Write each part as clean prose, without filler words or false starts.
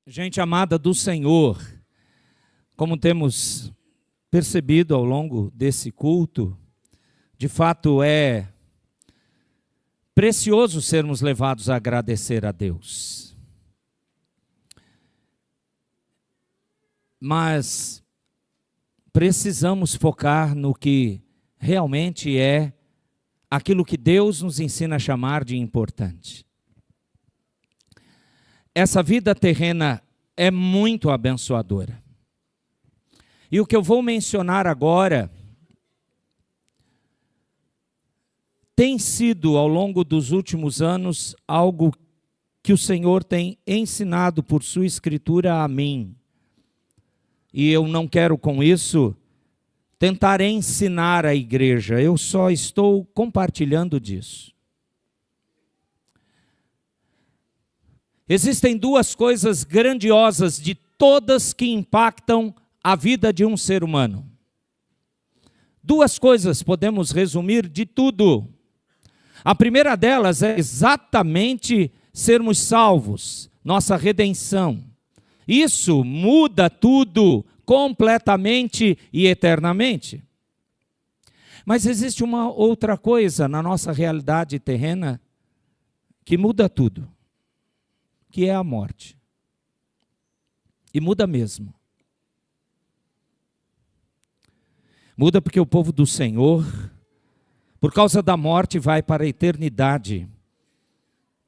Gente amada do Senhor, como temos percebido ao longo desse culto, de fato é precioso sermos levados a agradecer a Deus. Mas precisamos focar no que realmente é aquilo que Deus nos ensina a chamar de importante. Essa vida terrena é muito abençoadora. E o que eu vou mencionar agora tem sido, ao longo dos últimos anos, algo que o Senhor tem ensinado por sua Escritura a mim. E eu não quero com isso tentar ensinar a igreja, eu só estou compartilhando disso. Existem duas coisas grandiosas de todas que impactam a vida de um ser humano. Duas coisas podemos resumir de tudo. A primeira delas é exatamente sermos salvos, nossa redenção. Isso muda tudo completamente e eternamente. Mas existe uma outra coisa na nossa realidade terrena que muda tudo, que é a morte. E muda mesmo. Muda porque o povo do Senhor, por causa da morte, vai para a eternidade.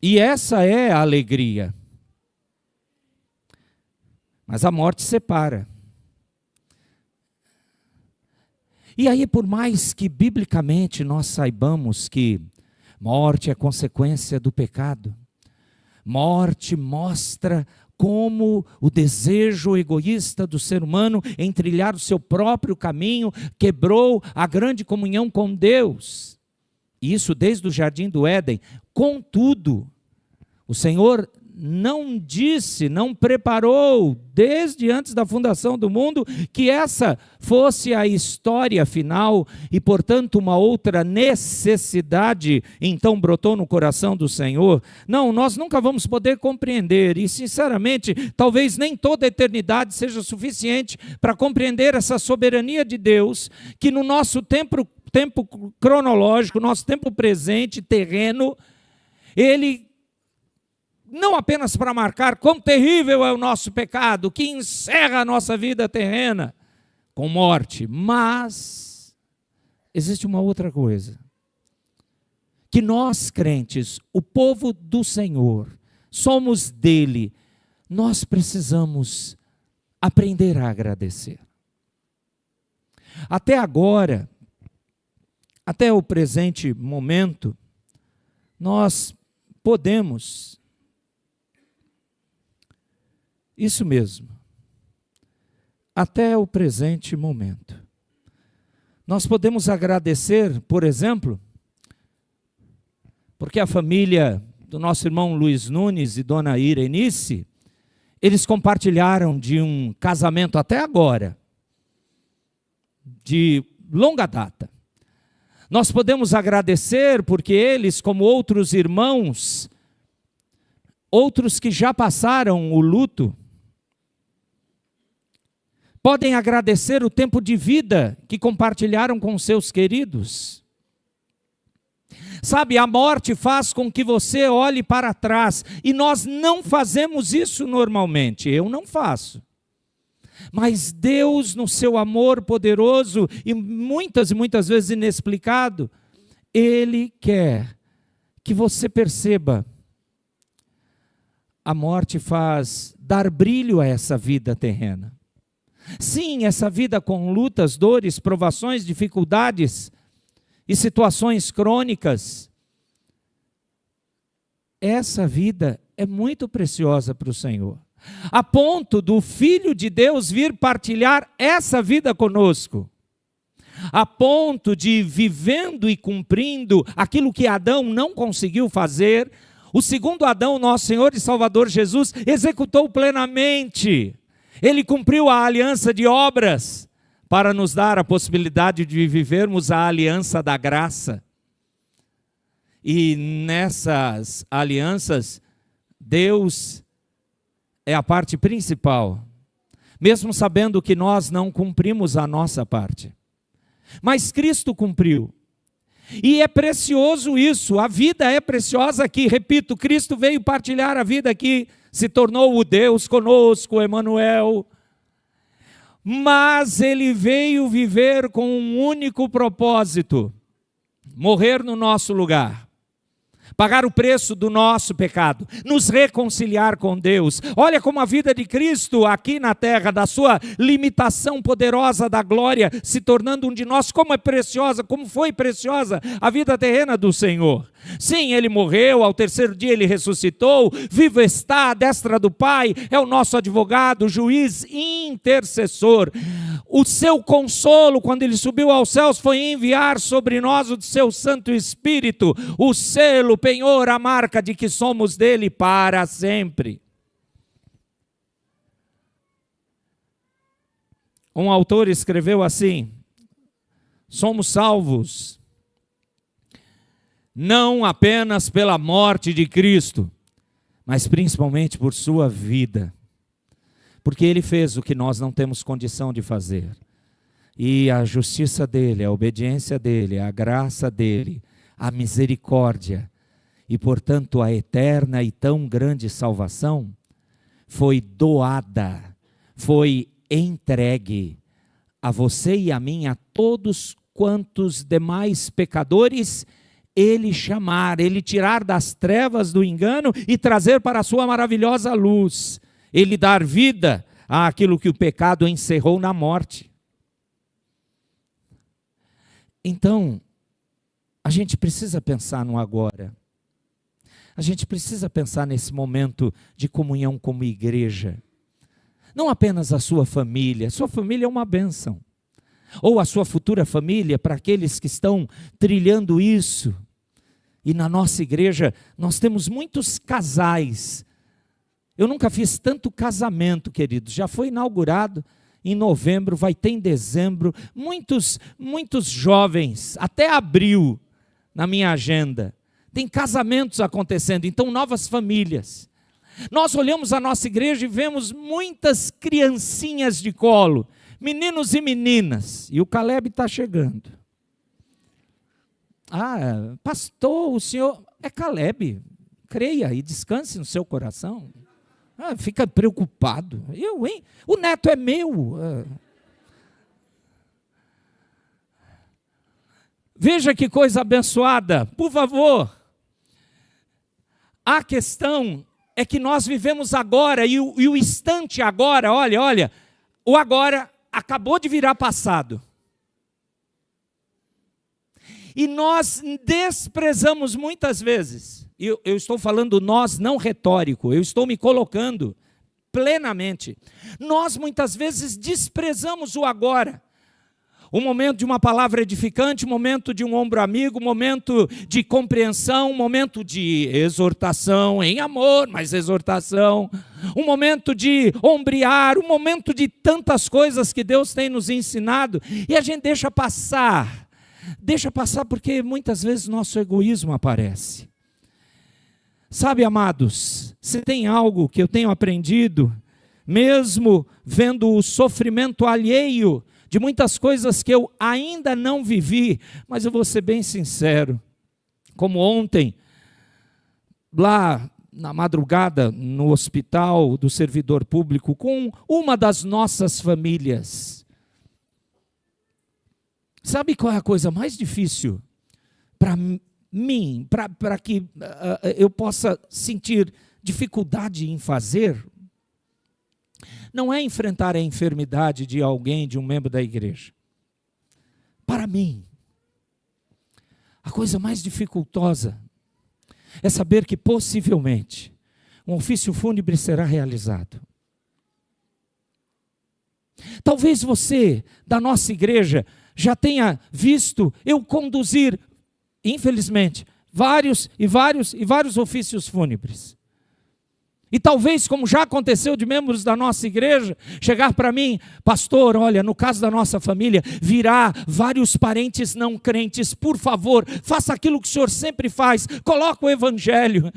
E essa é a alegria. Mas a morte separa. E aí, por mais que biblicamente nós saibamos que morte é consequência do pecado, morte mostra como o desejo egoísta do ser humano em trilhar o seu próprio caminho quebrou a grande comunhão com Deus. Isso desde o jardim do Éden. Contudo, o Senhor não disse, não preparou, desde antes da fundação do mundo, que essa fosse a história final e, portanto, uma outra necessidade então brotou no coração do Senhor. Não, nós nunca vamos poder compreender e, sinceramente, talvez nem toda a eternidade seja suficiente para compreender essa soberania de Deus, que no nosso tempo cronológico, nosso tempo presente, terreno, Ele não apenas para marcar quão terrível é o nosso pecado, que encerra a nossa vida terrena com morte, mas existe uma outra coisa, que nós crentes, o povo do Senhor, somos dele, nós precisamos aprender a agradecer. Até agora, até o presente momento, nós podemos, isso mesmo, até o presente momento, nós podemos agradecer, por exemplo, porque a família do nosso irmão Luiz Nunes e dona Irenice, eles compartilharam de um casamento até agora, de longa data. Nós podemos agradecer porque eles, como outros irmãos, outros que já passaram o luto, podem agradecer o tempo de vida que compartilharam com seus queridos. Sabe, a morte faz com que você olhe para trás, e nós não fazemos isso normalmente, eu não faço. Mas Deus, no seu amor poderoso e muitas vezes inexplicado, Ele quer que você perceba, a morte faz dar brilho a essa vida terrena. Sim, essa vida com lutas, dores, provações, dificuldades e situações crônicas, essa vida é muito preciosa para o Senhor, a ponto do Filho de Deus vir partilhar essa vida conosco, a ponto de, vivendo e cumprindo aquilo que Adão não conseguiu fazer, o segundo Adão, nosso Senhor e Salvador Jesus, executou plenamente. Ele cumpriu a aliança de obras para nos dar a possibilidade de vivermos a aliança da graça. E nessas alianças, Deus é a parte principal, mesmo sabendo que nós não cumprimos a nossa parte. Mas Cristo cumpriu. E é precioso isso, a vida é preciosa aqui. Repito, Cristo veio partilhar a vida aqui, se tornou o Deus conosco, Emanuel. Mas Ele veio viver com um único propósito: morrer no nosso lugar. Pagar o preço do nosso pecado, nos reconciliar com Deus. Olha como a vida de Cristo aqui na terra, da sua limitação poderosa da glória, se tornando um de nós, como é preciosa, como foi preciosa a vida terrena do Senhor. Sim, Ele morreu, ao terceiro dia Ele ressuscitou, vivo está à destra do Pai, é o nosso advogado, juiz, intercessor. O seu consolo, quando Ele subiu aos céus, foi enviar sobre nós o seu Santo Espírito, o selo, o penhor, a marca de que somos dele para sempre. Um autor escreveu assim: somos salvos não apenas pela morte de Cristo, mas principalmente por sua vida. Porque Ele fez o que nós não temos condição de fazer. E a justiça dEle, a obediência dEle, a graça dEle, a misericórdia e, portanto, a eterna e tão grande salvação foi doada, foi entregue a você e a mim, a todos quantos demais pecadores Ele chamar, Ele tirar das trevas do engano e trazer para a sua maravilhosa luz. Ele dar vida àquilo que o pecado encerrou na morte. Então, a gente precisa pensar no agora. A gente precisa pensar nesse momento de comunhão como igreja. Não apenas a sua família é uma bênção. Ou a sua futura família, para aqueles que estão trilhando isso. E na nossa igreja, nós temos muitos casais. Eu nunca fiz tanto casamento, queridos. Já foi inaugurado em novembro, vai ter em dezembro. Muitos jovens, até abril, na minha agenda. Tem casamentos acontecendo, então novas famílias. Nós olhamos a nossa igreja e vemos muitas criancinhas de colo, meninos e meninas. E o Caleb está chegando. Ah, pastor, o senhor é Caleb. Creia e descanse no seu coração. Ah, fica preocupado. Eu, hein? O neto é meu. Veja que coisa abençoada. Por favor. A questão é que nós vivemos agora, e o instante agora, olha, o agora acabou de virar passado. E nós desprezamos muitas vezes, eu estou falando nós não retórico, eu estou me colocando plenamente. Nós muitas vezes desprezamos o agora. Um momento de uma palavra edificante, um momento de um ombro amigo, um momento de compreensão, um momento de exortação em amor, mas exortação. Um momento de ombrear, um momento de tantas coisas que Deus tem nos ensinado. E a gente deixa passar porque muitas vezes nosso egoísmo aparece. Sabe, amados, se tem algo que eu tenho aprendido, mesmo vendo o sofrimento alheio, de muitas coisas que eu ainda não vivi, mas eu vou ser bem sincero, como ontem, lá na madrugada, no hospital do servidor público, com uma das nossas famílias. Sabe qual é a coisa mais difícil para mim, para que eu possa sentir dificuldade em fazer? Não é enfrentar a enfermidade de alguém, de um membro da igreja. Para mim, a coisa mais dificultosa é saber que possivelmente um ofício fúnebre será realizado. Talvez você, da nossa igreja, já tenha visto eu conduzir, infelizmente, vários ofícios fúnebres. E talvez, como já aconteceu de membros da nossa igreja, chegar para mim, pastor, olha, no caso da nossa família, virá vários parentes não crentes, por favor, faça aquilo que o senhor sempre faz, coloque o evangelho.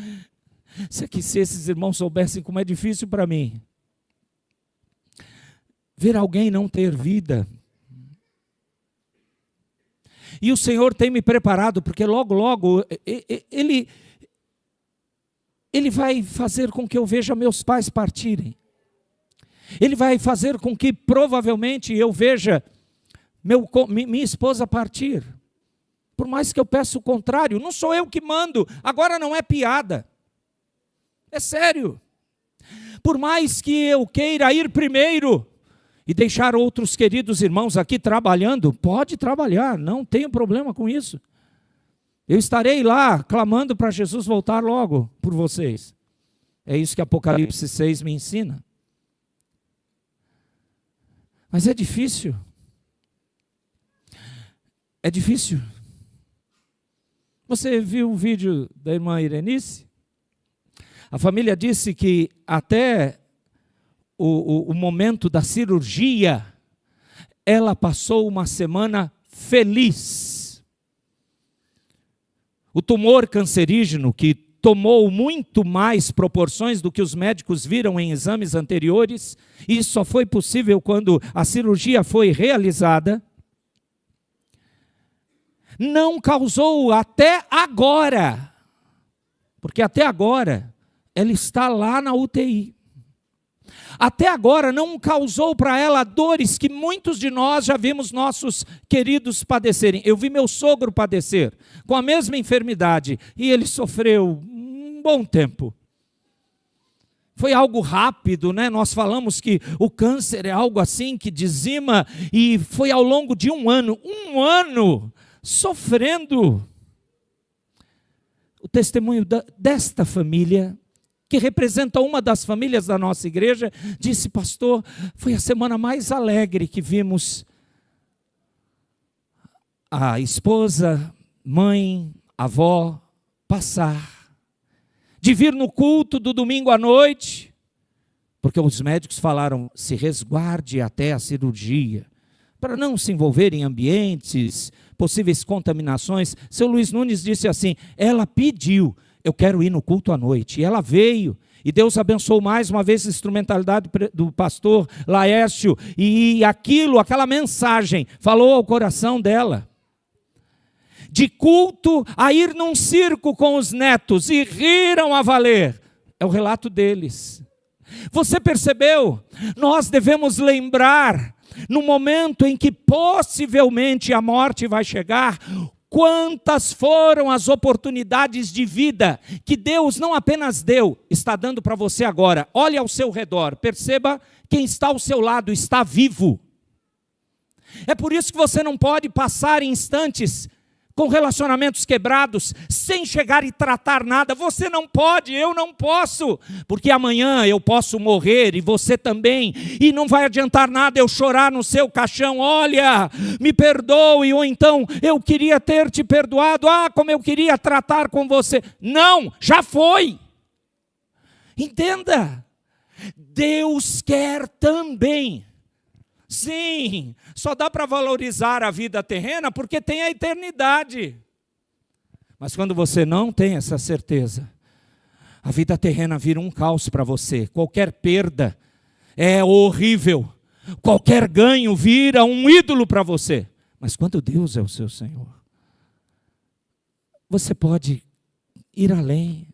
Se esses irmãos soubessem como é difícil para mim ver alguém não ter vida. E o Senhor tem me preparado, porque logo, logo, Ele vai fazer com que eu veja meus pais partirem. Ele vai fazer com que provavelmente eu veja minha esposa partir. Por mais que eu peça o contrário, não sou eu que mando, agora não é piada. É sério. Por mais que eu queira ir primeiro e deixar outros queridos irmãos aqui trabalhando, pode trabalhar, não tenho problema com isso. Eu estarei lá clamando para Jesus voltar logo por vocês. É isso que Apocalipse 6 me ensina. Mas é difícil. É difícil. Você viu o vídeo da irmã Irenice? A família disse que até o momento da cirurgia, ela passou uma semana feliz. O tumor cancerígeno, que tomou muito mais proporções do que os médicos viram em exames anteriores, e isso só foi possível quando a cirurgia foi realizada, não causou até agora, porque até agora ela está lá na UTI. Até agora não causou para ela dores que muitos de nós já vimos nossos queridos padecerem. Eu vi meu sogro padecer com a mesma enfermidade e ele sofreu um bom tempo. Foi algo rápido, né? Nós falamos que o câncer é algo assim que dizima, e foi ao longo de um ano sofrendo. O testemunho desta família, que representa uma das famílias da nossa igreja, disse: pastor, foi a semana mais alegre que vimos a esposa, mãe, avó passar. De vir no culto do domingo à noite, porque os médicos falaram: se resguarde até a cirurgia, para não se envolver em ambientes, possíveis contaminações. Seu Luiz Nunes disse assim: ela pediu, eu quero ir no culto à noite. E ela veio, e Deus abençoou mais uma vez a instrumentalidade do pastor Laércio, e aquela mensagem falou ao coração dela. De culto a ir num circo com os netos, e riram a valer. É o relato deles. Você percebeu? Nós devemos lembrar, no momento em que possivelmente a morte vai chegar, quantas foram as oportunidades de vida que Deus não apenas deu, está dando para você agora. Olhe ao seu redor, perceba quem está ao seu lado está vivo. É por isso que você não pode passar instantes com relacionamentos quebrados, sem chegar e tratar nada. Você não pode, eu não posso, porque amanhã eu posso morrer e você também, e não vai adiantar nada eu chorar no seu caixão: olha, me perdoe, ou então, eu queria ter te perdoado, como eu queria tratar com você. Não, já foi. Entenda, Deus quer também. Sim, só dá para valorizar a vida terrena porque tem a eternidade. Mas quando você não tem essa certeza, a vida terrena vira um caos para você. Qualquer perda é horrível. Qualquer ganho vira um ídolo para você. Mas quando Deus é o seu Senhor, você pode ir além.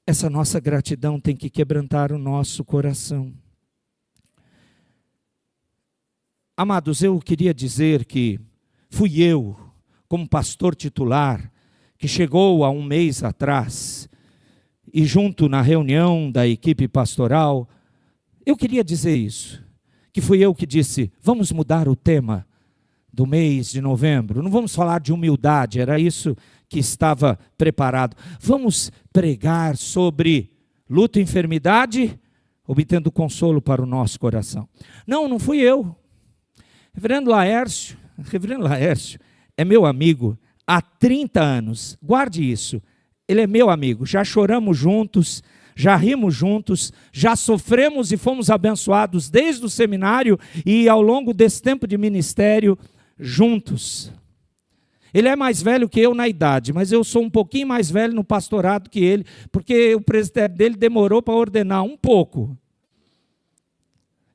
Essa nossa gratidão tem que quebrantar o nosso coração. Amados, eu queria dizer que fui eu, como pastor titular, que chegou há um mês atrás, e junto na reunião da equipe pastoral, eu queria dizer isso, que fui eu que disse: vamos mudar o tema do mês de novembro, não vamos falar de humildade, era isso que estava preparado. Vamos pregar sobre luto e enfermidade, obtendo consolo para o nosso coração. Não fui eu. Reverendo Laércio é meu amigo há 30 anos, guarde isso, ele é meu amigo, já choramos juntos, já rimos juntos, já sofremos e fomos abençoados desde o seminário e ao longo desse tempo de ministério juntos. Ele é mais velho que eu na idade, mas eu sou um pouquinho mais velho no pastorado que ele, porque o presbitério dele demorou para ordenar um pouco.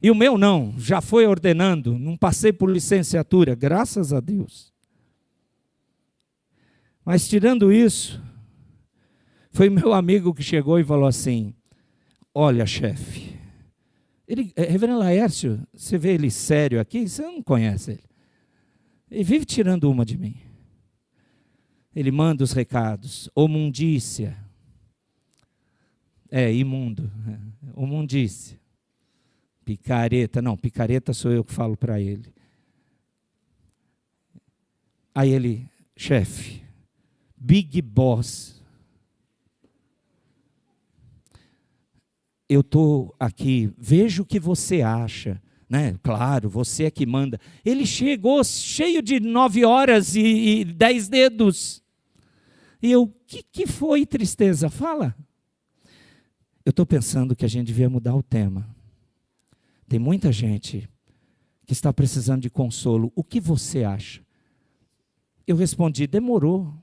E o meu não, já foi ordenando, não passei por licenciatura, graças a Deus. Mas tirando isso, foi meu amigo que chegou e falou assim: olha, chefe, reverendo Laércio, você vê ele sério aqui, você não conhece ele. Ele vive tirando uma de mim. Ele manda os recados, homundícia. Imundo, homundícia. Picareta, não, picareta sou eu que falo para ele. Aí ele, chefe, Big Boss, eu estou aqui, veja o que você acha, né? Claro, você é que manda. Ele chegou cheio de 9 horas e 10 dedos. E eu, que foi, tristeza? Fala. Eu estou pensando que a gente devia mudar o tema. Tem muita gente que está precisando de consolo. O que você acha? Eu respondi, demorou.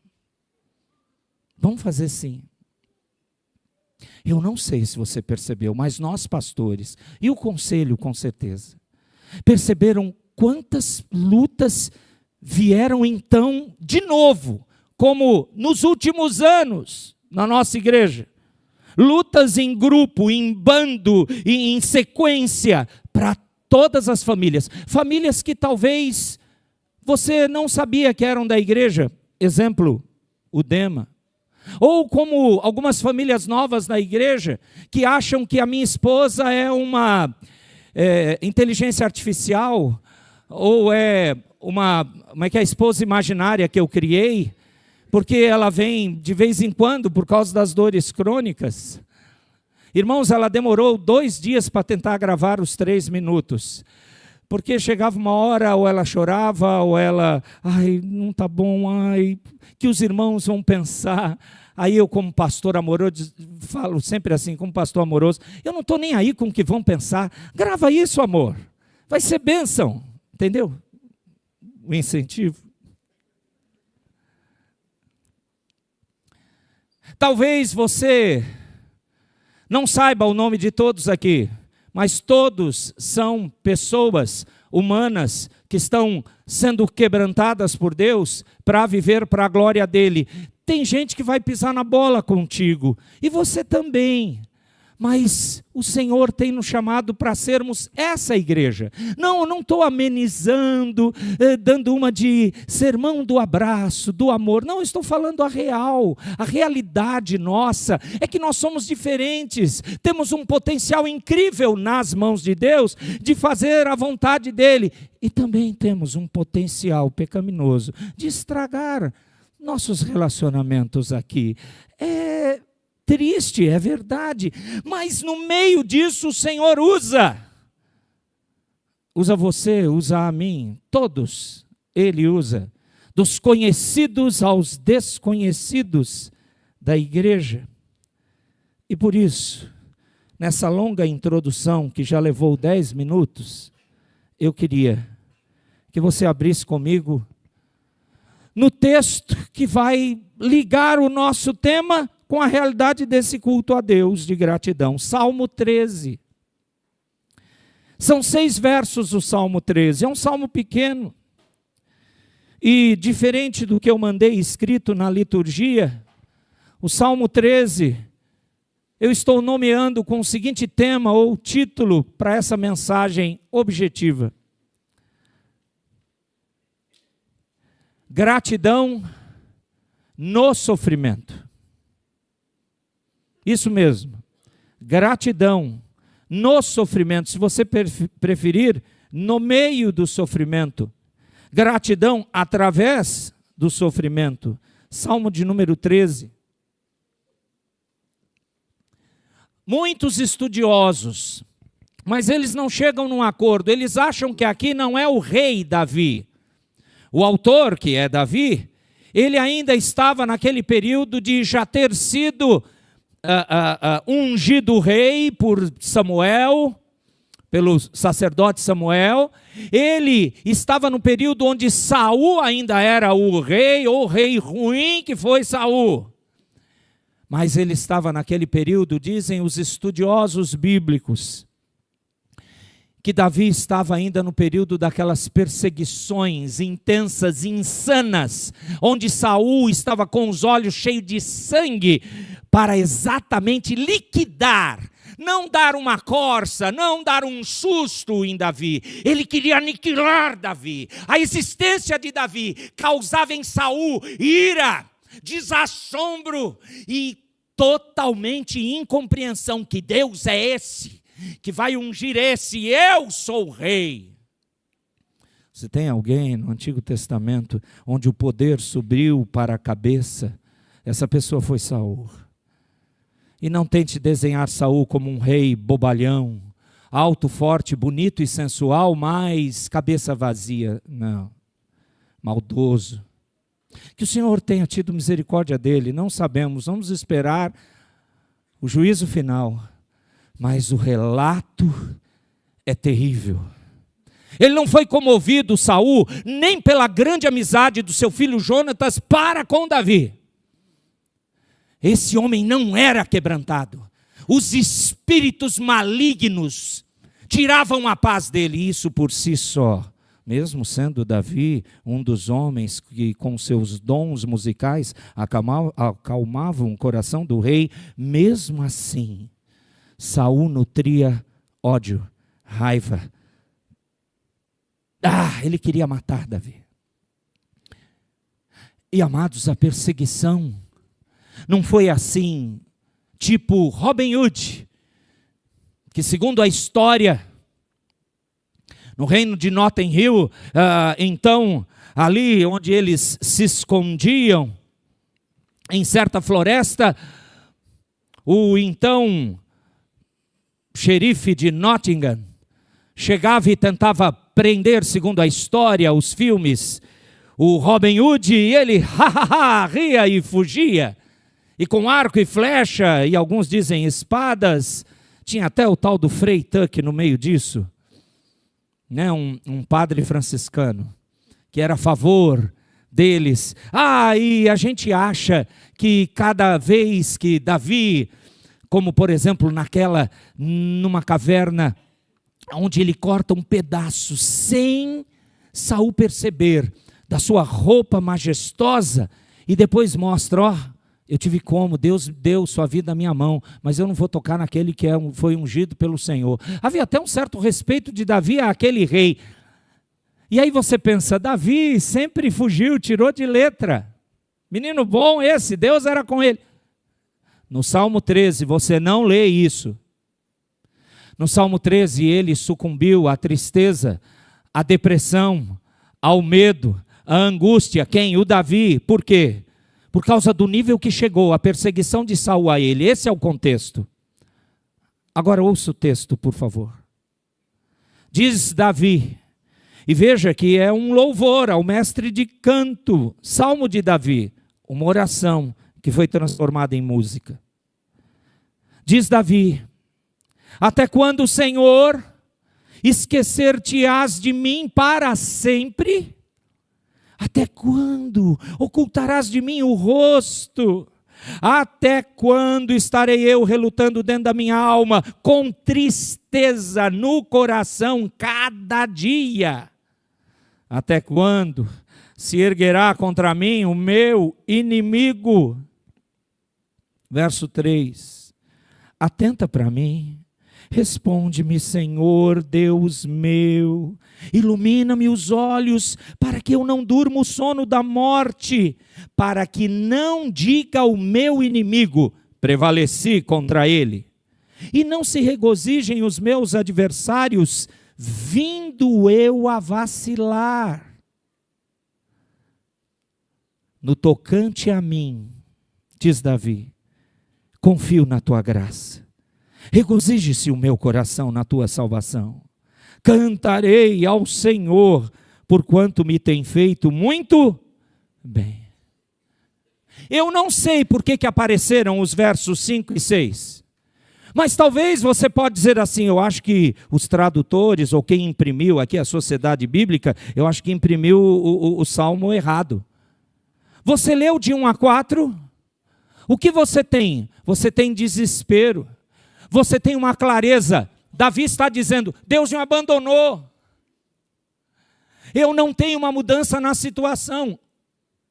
Vamos fazer sim. Eu não sei se você percebeu, mas nós pastores, e o conselho com certeza, perceberam quantas lutas vieram então de novo, como nos últimos anos na nossa igreja. Lutas em grupo, em bando e em sequência para todas as famílias. Famílias que talvez você não sabia que eram da igreja. Exemplo, o Dema. Ou como algumas famílias novas na igreja que acham que a minha esposa é uma inteligência artificial, ou é como é que é a esposa imaginária que eu criei, porque ela vem de vez em quando por causa das dores crônicas. Irmãos, ela demorou 2 dias para tentar gravar os 3 minutos. Porque chegava uma hora, ou ela chorava, ou ela, ai, não está bom, ai, que os irmãos vão pensar. Aí eu, como pastor amoroso, falo sempre assim, como pastor amoroso, eu não estou nem aí com o que vão pensar. Grava isso, amor. Vai ser bênção. Entendeu? O incentivo. Talvez você não saiba o nome de todos aqui, mas todos são pessoas humanas que estão sendo quebrantadas por Deus para viver para a glória dele. Tem gente que vai pisar na bola contigo, e você também. Mas o Senhor tem nos chamado para sermos essa igreja. Não, eu não estou amenizando, dando uma de sermão do abraço, do amor. Não, eu estou falando a real. A realidade nossa é que nós somos diferentes. Temos um potencial incrível nas mãos de Deus de fazer a vontade dEle. E também temos um potencial pecaminoso de estragar nossos relacionamentos aqui. Triste, é verdade, mas no meio disso o Senhor usa você, usa a mim, todos Ele usa, dos conhecidos aos desconhecidos da igreja. E por isso, nessa longa introdução que já levou 10 minutos, eu queria que você abrisse comigo no texto que vai ligar o nosso tema com a realidade desse culto a Deus de gratidão. Salmo 13. São 6 versos o Salmo 13. É um salmo pequeno. E diferente do que eu mandei escrito na liturgia, o Salmo 13, eu estou nomeando com o seguinte tema ou título para essa mensagem objetiva: gratidão no sofrimento. Isso mesmo, gratidão no sofrimento, se você preferir, no meio do sofrimento, gratidão através do sofrimento. Salmo de número 13. Muitos estudiosos, mas eles não chegam num acordo, eles acham que aqui não é o rei Davi. O autor, que é Davi, ele ainda estava naquele período de já ter sido ungido rei por Samuel, pelo sacerdote Samuel. Ele estava no período onde Saul ainda era o rei ruim que foi Saul. Mas ele estava naquele período, dizem os estudiosos bíblicos, que Davi estava ainda no período daquelas perseguições intensas, insanas, onde Saul estava com os olhos cheios de sangue, para exatamente liquidar, não dar uma corça, não dar um susto em Davi. Ele queria aniquilar Davi. A existência de Davi causava em Saul ira, desassombro e totalmente incompreensão que Deus é esse, que vai ungir esse, eu sou o rei. Se tem alguém no Antigo Testamento onde o poder subiu para a cabeça, essa pessoa foi Saul. E não tente desenhar Saul como um rei bobalhão, alto, forte, bonito e sensual, mas cabeça vazia. Não, maldoso. Que o Senhor tenha tido misericórdia dele, não sabemos, vamos esperar o juízo final. Mas o relato é terrível. Ele não foi comovido, Saul, nem pela grande amizade do seu filho Jonatas para com Davi. Esse homem não era quebrantado. Os espíritos malignos tiravam a paz dele, isso por si só. Mesmo sendo Davi um dos homens que com seus dons musicais acalmavam o coração do rei, mesmo assim, Saul nutria ódio, raiva. Ele queria matar Davi. E amados, a perseguição não foi assim, tipo Robin Hood, que segundo a história, no reino de Notting Hill, então, ali onde eles se escondiam, em certa floresta, o então xerife de Nottingham chegava e tentava prender, segundo a história, os filmes, o Robin Hood, e ele ria e fugia. E com arco e flecha, e alguns dizem espadas, tinha até o tal do Frei Tuck no meio disso, né? Um padre franciscano, que era a favor deles. E a gente acha que cada vez que Davi, como por exemplo numa caverna, onde ele corta um pedaço, sem Saul perceber, da sua roupa majestosa, e depois mostra, eu tive como, Deus deu sua vida na minha mão, mas eu não vou tocar naquele que foi ungido pelo Senhor. Havia até um certo respeito de Davi àquele rei. E aí você pensa, Davi sempre fugiu, tirou de letra. Menino bom esse, Deus era com ele. No Salmo 13, você não lê isso. No Salmo 13, ele sucumbiu à tristeza, à depressão, ao medo, à angústia. Quem? O Davi. Por quê? Por causa do nível que chegou, a perseguição de Saul a ele. Esse é o contexto. Agora ouça o texto, por favor. Diz Davi, e veja que é um louvor ao mestre de canto, Salmo de Davi, uma oração que foi transformada em música. Diz Davi, até quando, Senhor, esquecer-te-ás de mim para sempre? Até quando ocultarás de mim o rosto? Até quando estarei eu relutando dentro da minha alma, com tristeza no coração cada dia? Até quando se erguerá contra mim o meu inimigo? Verso 3. Atenta para mim. Responde-me, Senhor, Deus meu, ilumina-me os olhos, para que eu não durma o sono da morte, para que não diga o meu inimigo, prevaleci contra ele, e não se regozijem os meus adversários, vindo eu a vacilar. No tocante a mim, diz Davi, confio na tua graça. Regozije-se o meu coração na tua salvação. Cantarei ao Senhor, porquanto me tem feito muito bem. Eu não sei por que apareceram os versos 5 e 6. Mas talvez você pode dizer assim, eu acho que os tradutores, ou quem imprimiu aqui a Sociedade Bíblica, eu acho que imprimiu o salmo errado. Você leu de 1 a 4, o que você tem? Você tem desespero, você tem uma clareza. Davi está dizendo, Deus me abandonou, eu não tenho uma mudança na situação.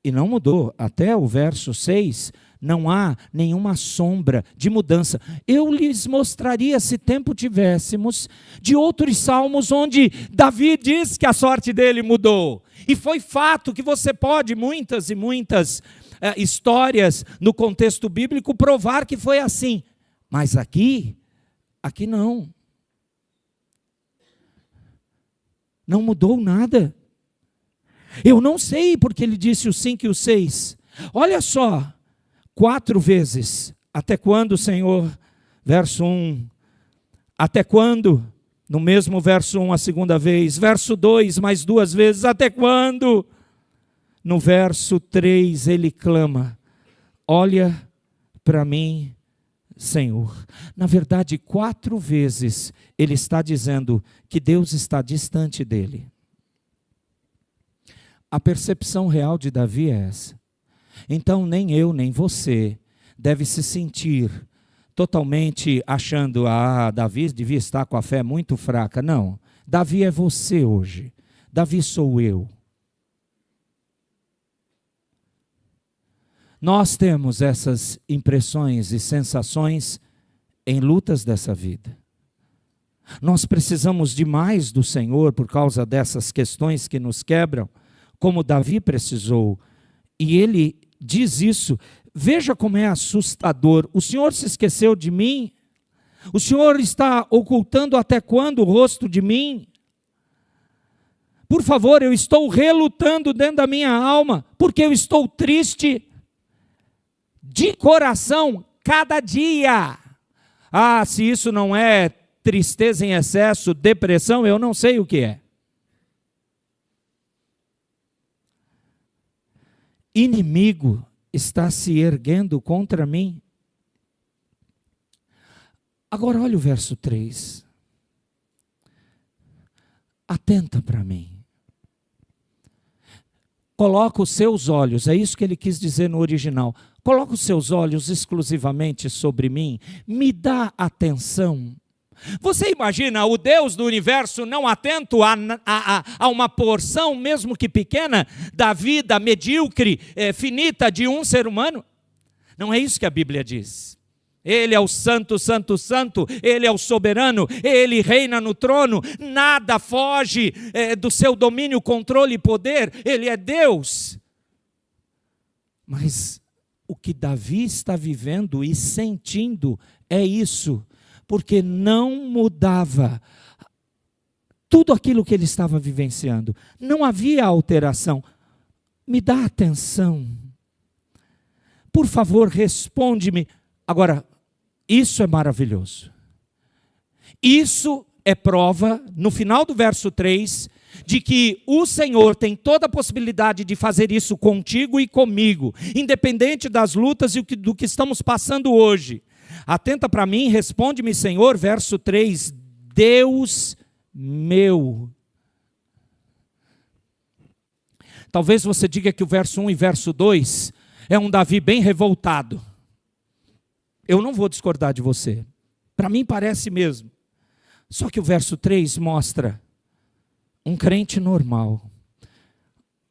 E não mudou, até o verso 6, não há nenhuma sombra de mudança. Eu lhes mostraria, se tempo tivéssemos, de outros salmos onde Davi diz que a sorte dele mudou. E foi fato que você pode, muitas e muitas histórias no contexto bíblico, provar que foi assim. Mas aqui não. Não mudou nada. Eu não sei porque ele disse o 5 e o 6. Olha só. 4 vezes, até quando, Senhor? Verso 1, até quando? No mesmo verso 1, a segunda vez. Verso 2, mais 2 vezes, até quando? No verso 3, ele clama, olha para mim, Senhor. Na verdade, 4 vezes, ele está dizendo que Deus está distante dele. A percepção real de Davi é essa. Então, nem eu, nem você deve se sentir totalmente achando, Davi devia estar com a fé muito fraca. Não, Davi é você hoje, Davi sou eu. Nós temos essas impressões e sensações em lutas dessa vida. Nós precisamos demais do Senhor por causa dessas questões que nos quebram, como Davi precisou, e ele diz isso. Veja como é assustador. O Senhor se esqueceu de mim? O Senhor está ocultando até quando o rosto de mim? Por favor, eu estou relutando dentro da minha alma, porque eu estou triste de coração cada dia. Se isso não é tristeza em excesso, depressão, eu não sei o que é. Inimigo está se erguendo contra mim. Agora olha o verso 3. Atenta para mim. Coloca os seus olhos, é isso que ele quis dizer no original. Coloca os seus olhos exclusivamente sobre mim. Me dá atenção. Você imagina o Deus do universo não atento a uma porção, mesmo que pequena, da vida medíocre, finita de um ser humano? Não é isso que a Bíblia diz. Ele é o santo, santo, santo, ele é o soberano, ele reina no trono, nada foge do seu domínio, controle e poder, ele é Deus. Mas o que Davi está vivendo e sentindo é isso, porque não mudava tudo aquilo que ele estava vivenciando. Não havia alteração. Me dá atenção. Por favor, responde-me. Agora, isso é maravilhoso. Isso é prova, no final do verso 3, de que o Senhor tem toda a possibilidade de fazer isso contigo e comigo, independente das lutas e do que estamos passando hoje. Atenta para mim, responde-me, Senhor, verso 3, Deus meu. Talvez você diga que o verso 1 e verso 2 é um Davi bem revoltado. Eu não vou discordar de você. Para mim parece mesmo. Só que o verso 3 mostra um crente normal.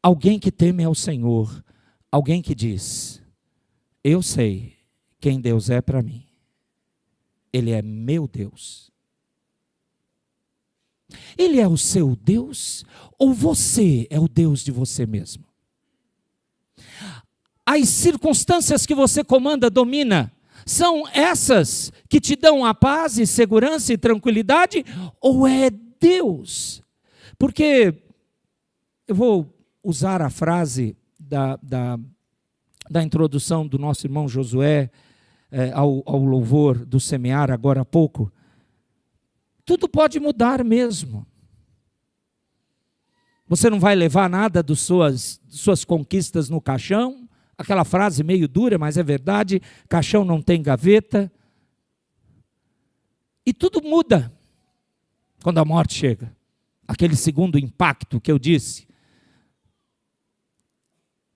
Alguém que teme ao Senhor. Alguém que diz, eu sei quem Deus é para mim. Ele é meu Deus. Ele é o seu Deus ou você é o Deus de você mesmo? As circunstâncias que você comanda, domina, são essas que te dão a paz e segurança e tranquilidade ou é Deus? Porque eu vou usar a frase da introdução do nosso irmão Josué, ao louvor do semear agora há pouco. Tudo pode mudar mesmo. Você não vai levar nada das suas conquistas no caixão. Aquela frase meio dura, mas é verdade. Caixão não tem gaveta. E tudo muda quando a morte chega. Aquele segundo impacto que eu disse,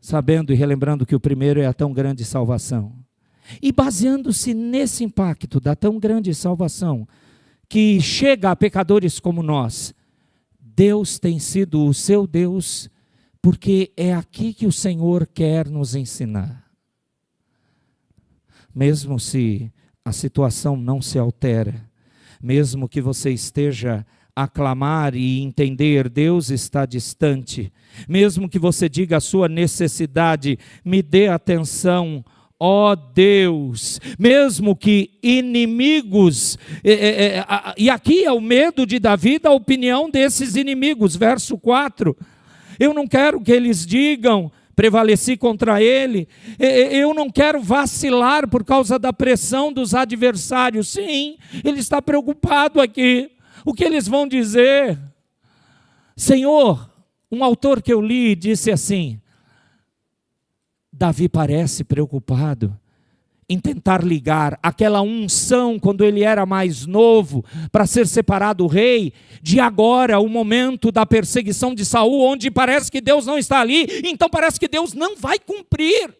sabendo e relembrando que o primeiro é a tão grande salvação. E baseando-se nesse impacto da tão grande salvação, que chega a pecadores como nós, Deus tem sido o seu Deus, porque é aqui que o Senhor quer nos ensinar. Mesmo se a situação não se altera, mesmo que você esteja a clamar e entender, Deus está distante, mesmo que você diga a sua necessidade, me dê atenção, ó Deus, mesmo que inimigos, e aqui é o medo de Davi da opinião desses inimigos, verso 4, eu não quero que eles digam, prevaleci contra ele, eu não quero vacilar por causa da pressão dos adversários. Sim, ele está preocupado aqui, o que eles vão dizer? Senhor, um autor que eu li disse assim, Davi parece preocupado em tentar ligar aquela unção quando ele era mais novo para ser separado rei, de agora o momento da perseguição de Saul, onde parece que Deus não está ali, então parece que Deus não vai cumprir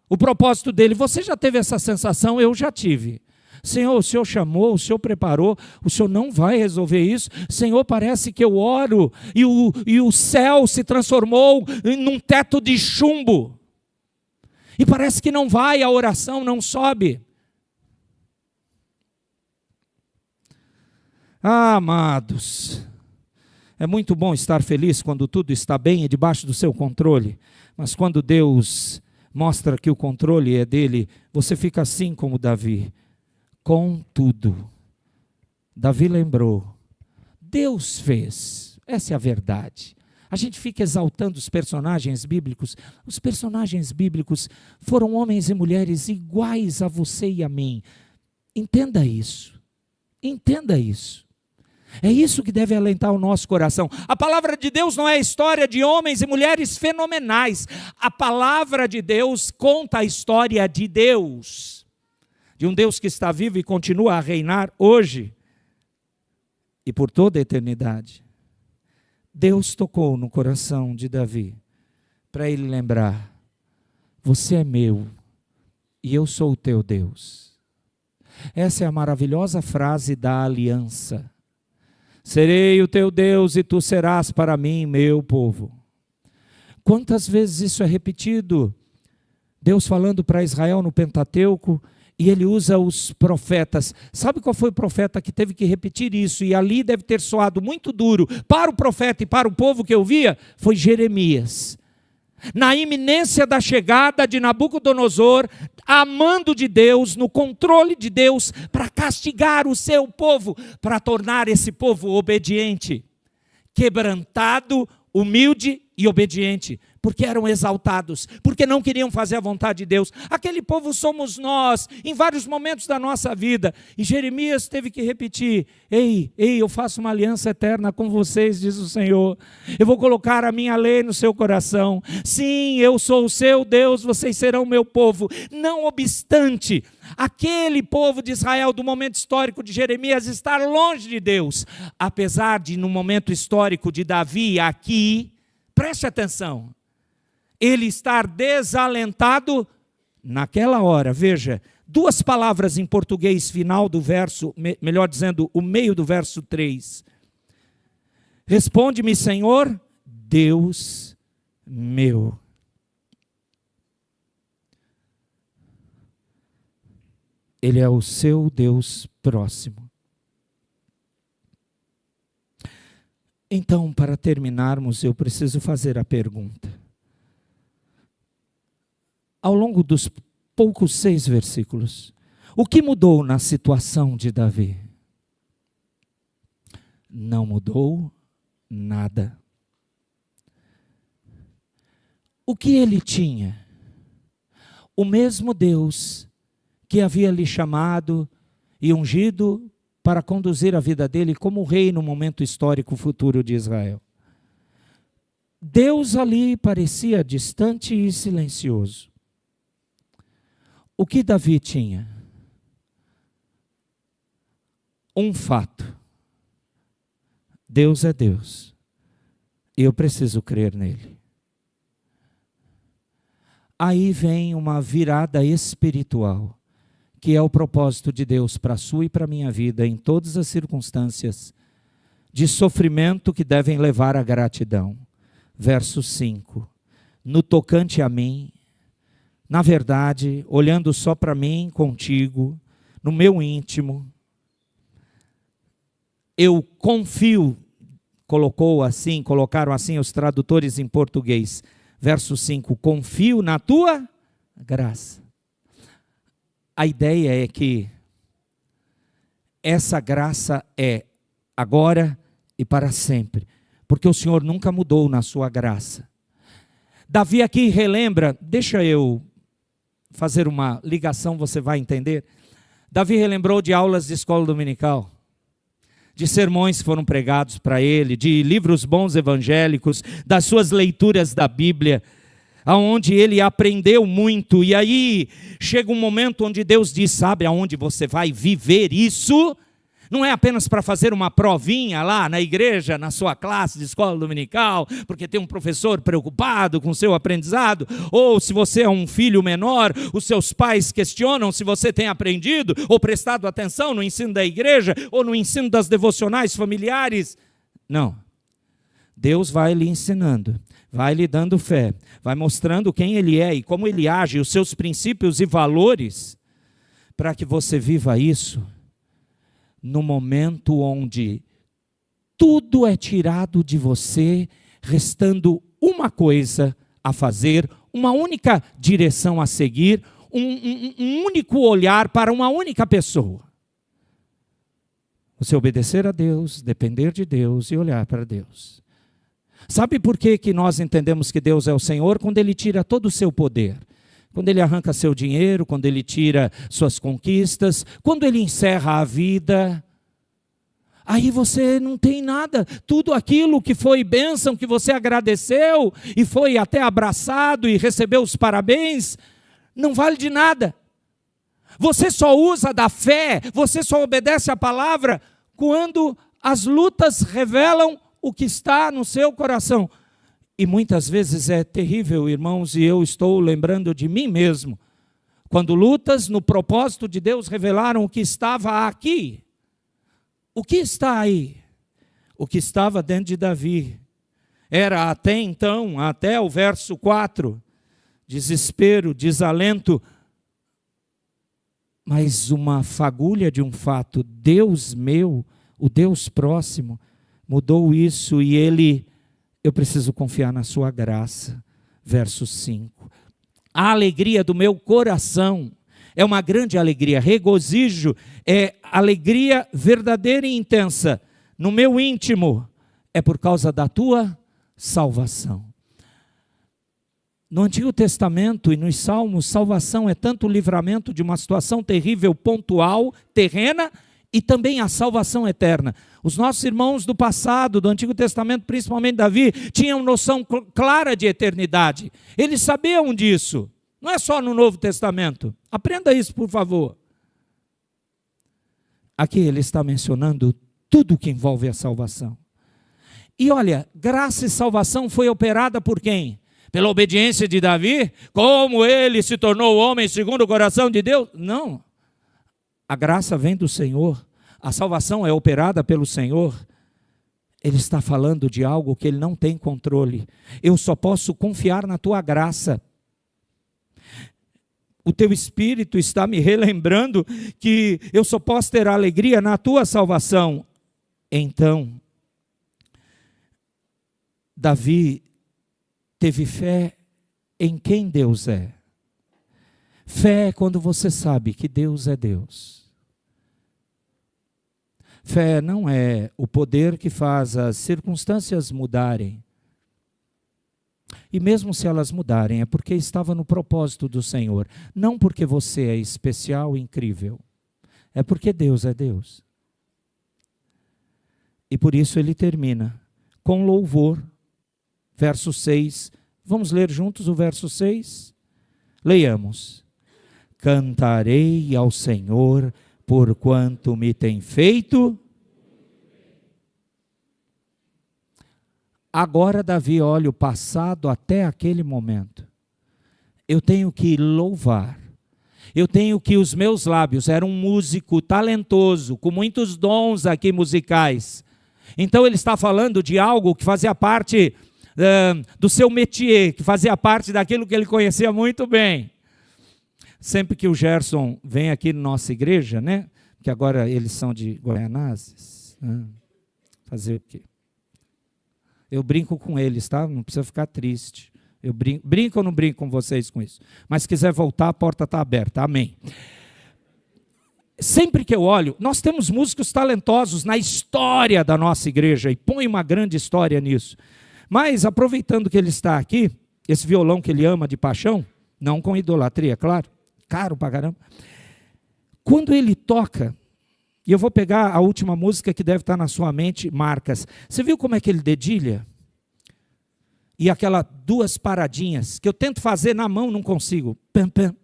o propósito dele. Você já teve essa sensação? Eu já tive. Senhor, o Senhor chamou, o Senhor preparou, o Senhor não vai resolver isso. Senhor, parece que eu oro e o céu se transformou num teto de chumbo. E parece que não vai, a oração não sobe. Ah, amados, é muito bom estar feliz quando tudo está bem e debaixo do seu controle. Mas quando Deus mostra que o controle é dele, você fica assim como Davi. Contudo, Davi lembrou, Deus fez, essa é a verdade. A gente fica exaltando os personagens bíblicos. Os personagens bíblicos foram homens e mulheres iguais a você e a mim. Entenda isso. Entenda isso. É isso que deve alentar o nosso coração. A palavra de Deus não é a história de homens e mulheres fenomenais. A palavra de Deus conta a história de Deus. De um Deus que está vivo e continua a reinar hoje e por toda a eternidade. Deus tocou no coração de Davi, para ele lembrar, você é meu, e eu sou o teu Deus. Essa é a maravilhosa frase da aliança. Serei o teu Deus e tu serás para mim meu povo. Quantas vezes isso é repetido? Deus falando para Israel no Pentateuco, e ele usa os profetas. Sabe qual foi o profeta que teve que repetir isso? E ali deve ter soado muito duro para o profeta e para o povo que ouvia. Foi Jeremias. Na iminência da chegada de Nabucodonosor, amando de Deus, no controle de Deus, para castigar o seu povo, para tornar esse povo obediente, quebrantado, humilde e obediente, porque eram exaltados, porque não queriam fazer a vontade de Deus. Aquele povo somos nós, em vários momentos da nossa vida. E Jeremias teve que repetir, ei, eu faço uma aliança eterna com vocês, diz o Senhor. Eu vou colocar a minha lei no seu coração. Sim, eu sou o seu Deus, vocês serão meu povo. Não obstante, aquele povo de Israel, do momento histórico de Jeremias, estar longe de Deus, apesar de, no momento histórico de Davi, aqui, preste atenção, ele estar desalentado naquela hora. Veja, duas palavras em português final do verso, melhor dizendo, o meio do verso 3. Responde-me, Senhor, Deus meu. Ele é o seu Deus próximo. Então, para terminarmos, eu preciso fazer a pergunta. Ao longo dos poucos 6 versículos, o que mudou na situação de Davi? Não mudou nada. O que ele tinha? O mesmo Deus que havia lhe chamado e ungido para conduzir a vida dele como rei no momento histórico futuro de Israel. Deus ali parecia distante e silencioso. O que Davi tinha? um fato: Deus é Deus, e eu preciso crer nele. Aí vem uma virada espiritual, que é o propósito de Deus para a sua e para a minha vida, em todas as circunstâncias de sofrimento que devem levar à gratidão. Verso 5: no tocante a mim, na verdade, olhando só para mim, contigo, no meu íntimo, eu confio, colocaram assim os tradutores em português. Verso 5: confio na tua graça. A ideia é que essa graça é agora e para sempre, porque o Senhor nunca mudou na sua graça. Davi aqui relembra, deixa eu fazer uma ligação, você vai entender. Davi relembrou de aulas de escola dominical, de sermões que foram pregados para ele, de livros bons evangélicos, das suas leituras da Bíblia, aonde ele aprendeu muito. E aí chega um momento onde Deus diz: sabe aonde você vai viver isso? Não é apenas para fazer uma provinha lá na igreja, na sua classe de escola dominical, porque tem um professor preocupado com o seu aprendizado, ou se você é um filho menor, os seus pais questionam se você tem aprendido ou prestado atenção no ensino da igreja ou no ensino das devocionais familiares. Não. Deus vai lhe ensinando, vai lhe dando fé, vai mostrando quem Ele é e como Ele age, os seus princípios e valores, para que você viva isso no momento onde tudo é tirado de você, restando uma coisa a fazer, uma única direção a seguir, um único olhar para uma única pessoa. Você obedecer a Deus, depender de Deus e olhar para Deus. Sabe por que nós entendemos que Deus é o Senhor? Quando Ele tira todo o seu poder, quando Ele arranca seu dinheiro, quando Ele tira suas conquistas, quando Ele encerra a vida, aí você não tem nada. Tudo aquilo que foi bênção, que você agradeceu e foi até abraçado e recebeu os parabéns, não vale de nada. Você só usa da fé, você só obedece a palavra quando as lutas revelam o que está no seu coração. E muitas vezes é terrível, irmãos, e eu estou lembrando de mim mesmo, quando lutas no propósito de Deus revelaram o que estava aqui. O que está aí? O que estava dentro de Davi era até então, até o verso 4, desespero, desalento, mas uma fagulha de um fato: Deus meu, o Deus próximo, mudou isso e Ele, eu preciso confiar na sua graça. Verso 5. A alegria do meu coração é uma grande alegria, regozijo, é alegria verdadeira e intensa no meu íntimo, é por causa da tua salvação. No Antigo Testamento e nos Salmos, salvação é tanto o livramento de uma situação terrível, pontual, terrena, e também a salvação eterna. Os nossos irmãos do passado, do Antigo Testamento, principalmente Davi, tinham noção clara de eternidade. Eles sabiam disso. Não é só no Novo Testamento. Aprenda isso, por favor. Aqui ele está mencionando tudo que envolve a salvação. E olha, graça e salvação foi operada por quem? Pela obediência de Davi? Como ele se tornou homem segundo o coração de Deus? Não. A graça vem do Senhor. A salvação é operada pelo Senhor. Ele está falando de algo que ele não tem controle. Eu só posso confiar na tua graça. O teu Espírito está me relembrando que eu só posso ter alegria na tua salvação. Então, Davi teve fé em quem Deus é. Fé é quando você sabe que Deus é Deus. Fé não é o poder que faz as circunstâncias mudarem. E mesmo se elas mudarem, é porque estava no propósito do Senhor. Não porque você é especial e incrível. É porque Deus é Deus. E por isso ele termina com louvor. Verso 6. Vamos ler juntos o verso 6? Leiamos. Cantarei ao Senhor, porquanto me tem feito. Agora Davi olha o passado até aquele momento. Eu tenho que louvar. Eu tenho que os meus lábios, era um músico talentoso, com muitos dons aqui musicais. Então ele está falando de algo que fazia parte do seu métier, que fazia parte daquilo que ele conhecia muito bem. Sempre que o Gerson vem aqui na nossa igreja, né? Que agora eles são de Goianazes. Fazer o quê? Eu brinco com eles, tá? Não precisa ficar triste. Eu brinco ou não brinco com vocês com isso? Mas se quiser voltar, a porta está aberta. Amém. Sempre que eu olho, nós temos músicos talentosos na história da nossa igreja, e põe uma grande história nisso. Mas, aproveitando que ele está aqui, esse violão que ele ama de paixão, não com idolatria, claro, caro pra caramba. Quando ele toca, e eu vou pegar a última música que deve estar na sua mente, Marcas. Você viu como é que ele dedilha? E aquelas duas paradinhas, que eu tento fazer na mão, não consigo. Pam, pam.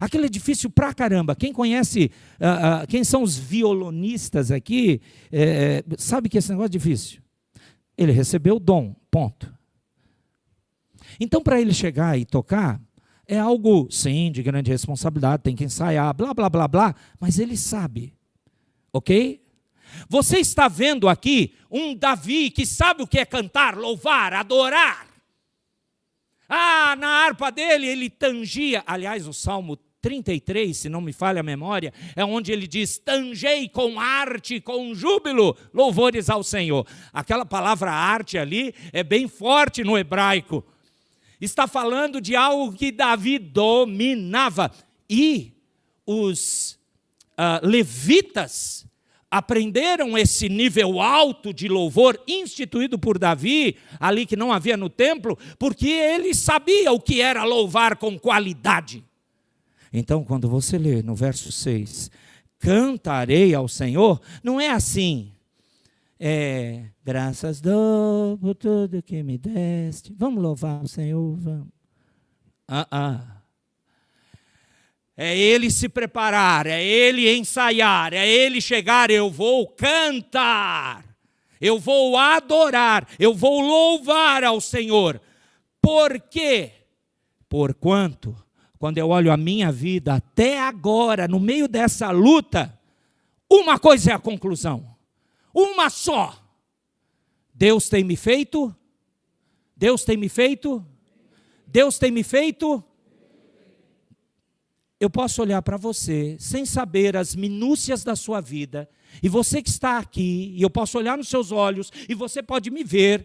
Aquilo é difícil pra caramba. Quem conhece, quem são os violonistas aqui, sabe que esse negócio é difícil. Ele recebeu o dom, ponto. Então, para ele chegar e tocar, é algo, sim, de grande responsabilidade, tem que ensaiar, blá, blá, blá, blá, mas ele sabe, ok? Você está vendo aqui um Davi que sabe o que é cantar, louvar, adorar. Na harpa dele ele tangia, aliás, o Salmo 33, se não me falha a memória, é onde ele diz, tangei com arte, com júbilo, louvores ao Senhor. Aquela palavra arte ali é bem forte no hebraico. Está falando de algo que Davi dominava. E os levitas aprenderam esse nível alto de louvor instituído por Davi, ali que não havia no templo, porque ele sabia o que era louvar com qualidade. Então, quando você lê no verso 6, cantarei ao Senhor, não é assim, graças dou por tudo que me deste, vamos louvar o Senhor, vamos. É ele se preparar, é ele ensaiar, é ele chegar, eu vou cantar, eu vou adorar, eu vou louvar ao Senhor. Por quê? Porquanto, quando eu olho a minha vida até agora, no meio dessa luta, uma coisa é a conclusão, uma só. Deus tem me feito, Deus tem me feito, Deus tem me feito. Eu posso olhar para você, sem saber as minúcias da sua vida, e você que está aqui, e eu posso olhar nos seus olhos, e você pode me ver,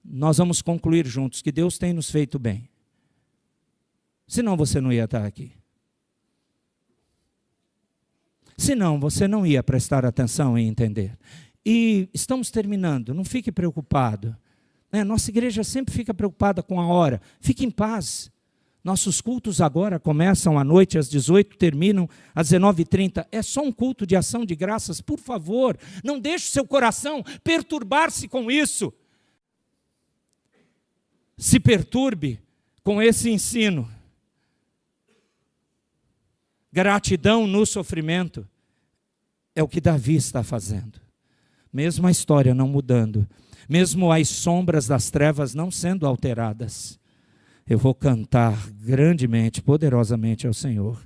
nós vamos concluir juntos que Deus tem nos feito bem. Senão você não ia estar aqui. Senão você não ia prestar atenção e entender. E estamos terminando, não fique preocupado. Nossa igreja sempre fica preocupada com a hora. Fique em paz. Nossos cultos agora começam à noite às 18, terminam às 19h30. É só um culto de ação de graças, por favor. Não deixe o seu coração perturbar-se com isso. Se perturbe com esse ensino. Gratidão no sofrimento é o que Davi está fazendo. Mesmo a história não mudando, mesmo as sombras das trevas não sendo alteradas, eu vou cantar grandemente, poderosamente ao Senhor,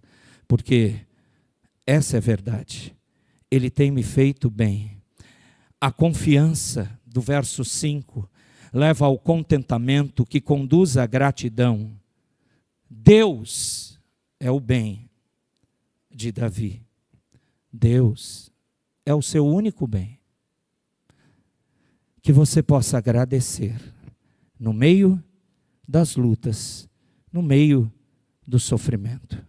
porque essa é a verdade. Ele tem me feito bem. A confiança do verso 5 leva ao contentamento que conduz à gratidão. Deus é o bem de Davi. Deus é o seu único bem. Que você possa agradecer no meio das lutas, no meio do sofrimento.